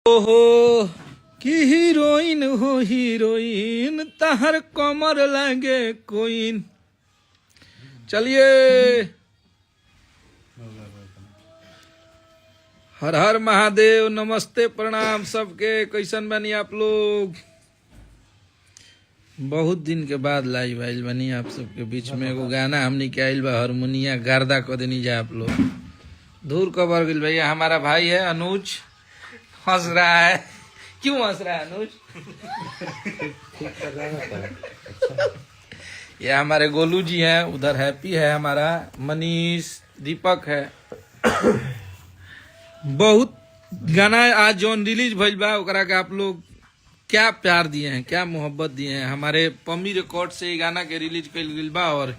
ओहो कि हीरोइन हो हीरोइन तहर कमर लगे कोइन। चलिए हर हर महादेव, नमस्ते प्रणाम सबके। कैसन बनी आप लोग? बहुत दिन के बाद लाइव आइल बनी आप सबके बीच में। एगो गाना हमनी के आइल बा, हारमोनिया गार्दा कर देनी जा आप लोग। धूर कबर गिल भैया। हमारा भाई है अनुज, हंस रहा है। क्यों हंस रहा है अनुज? ये हमारे गोलू जी हैं, उधर हैप्पी है, हमारा मनीष, दीपक है। बहुत गाना आज जौन रिलीज भइल बा ओकरा के आप लोग क्या प्यार दिए हैं, क्या मोहब्बत दिए हैं। हमारे पम्मी रिकॉर्ड से ये गाना के रिलीज कइल गइल बा और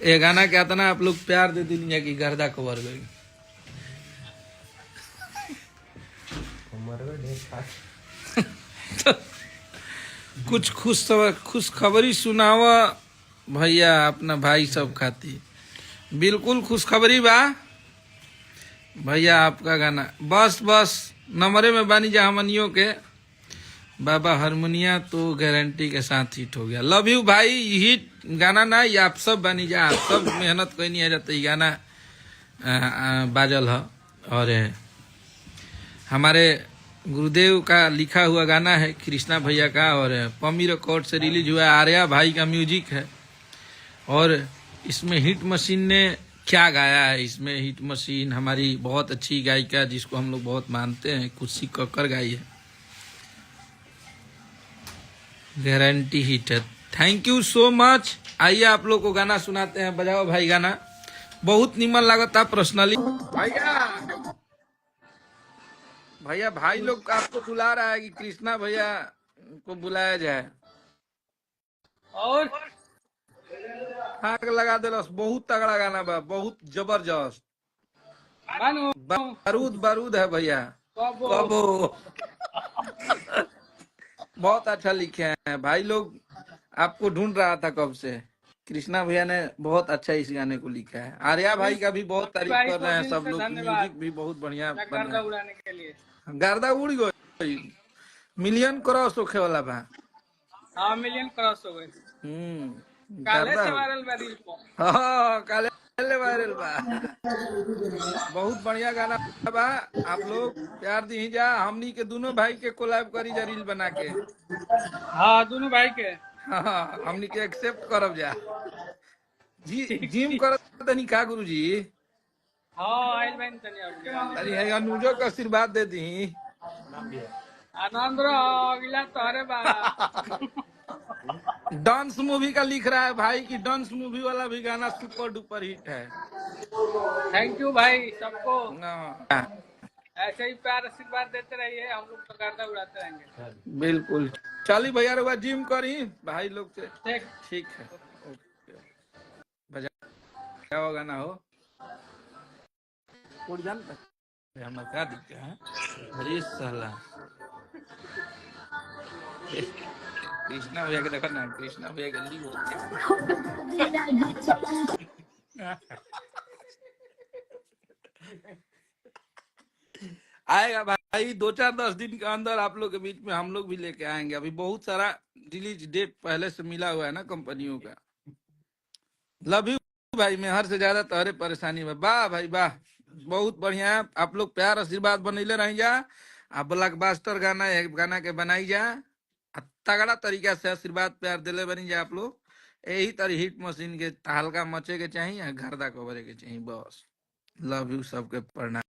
ये गाना के इतना आप लोग प्यार दे दिलिए कि गर्दा कवर गई। कुछ खुश खबरी सुनावा भैया अपना भाई सब खाती। बिल्कुल खुशखबरी बा भैया। आपका गाना बस नंबरे में बानी जा हमनियों के बाबा हारमोनिया तो गारंटी के साथ हिट हो गया। लव यू भाई। हिट गाना ना, ये आप सब बानी जा, आप सब मेहनत कोई नहीं आ जाता। ये गाना बाजल है और हमारे गुरुदेव का लिखा हुआ गाना है, कृष्णा भैया का, और पम्मी रिकॉर्ड से रिलीज हुआ है। आर्या भाई का म्यूजिक है और इसमें हिट मशीन ने क्या गाया है। इसमें हिट मशीन हमारी बहुत अच्छी गायिका जिसको हम लोग बहुत मानते हैं, खुशी कक्कर गाई है। गारंटी हिट है। Thank you so much. आइए आप लोग को गाना सुनाते हैं। बजाओ भाई गाना, बहुत निमन लगता पर्सनली। भैया भाई लोग आपको बुला रहा है कि कृष्णा भैया को बुलाया जाए। और आग लगा दे। बहुत तगड़ा गाना बा, बहुत जबरदस्त। बारूद बारूद है भैया। कबो बहुत अच्छा लिखे हैं भाई लोग। आपको ढूंढ रहा था कब से। कृष्णा भैया ने बहुत अच्छा इस गाने को लिखा है। आर्या भाई का भी बहुत तारीफ कर रहे हैं सब लोग। म्यूजिक भी बहुत बढ़िया बना है। गर्दा उड़ गई, मिलियन क्रॉस होखे वाला बा। हाँ मिलियन क्रॉस हो गए। काले से वायरल बा रील पर। हां काले वायरल बा। बहुत बढ़िया गाना बा। आप लोग प्यार दी जा। हमनी के दोनों भाई के कोलैब करी जा रील बना के। हाँ दोनों भाई के। हाँ हमनी के एक्सेप्ट करब जा। जी जिम करत तनी का गुरुजी? हाँ आइल बहन तनी तनी है अनुजो का आशीर्वाद दे दी। आनंद रहो अगला तोहरे बा। डांस मूवी का लिख रहा है भाई कि डांस मूवी वाला भी गाना सुपर डुपर हिट है। थैंक यू भाई सबको। हाँ। ऐसे ही प्यार आशीर्वाद देते रहिए, हम लोग तो गर्दा उड़ाते रहेंगे। बिल्कुल। चली भैया रुआ जिम करी भाई लोग से। ठीक है। बजाओ गाना हो। उड़ जानता हमारा क्या दिक्कत है? अरे साला कृष्णा भैया के देखो ना, कृष्णा भैया गंदी बोलते आएगा भाई 2-4-10 दिन के अंदर आप लोग के बीच में हम लोग भी लेके आएंगे। अभी बहुत सारा रिलीज डेट पहले से मिला हुआ है ना कंपनियों का। लव यू भाई। मैं हर से ज्यादा तोहरे परेशानी में। वाह भाई वाह, बहुत बढ़िया। आप लोग प्यार आशीर्वाद बनैले रही जा। आप ब्लॉकबस्टर गाना गाना के बनाई जा। तगड़ा तरीका से आशीर्वाद प्यार दिले बनी जा आप लोग। यही तरह हिट मशीन के तहलका मचे के चाहिए, गर्दा कवरे के चाहिए बस। लव यू सबके प्रणाम।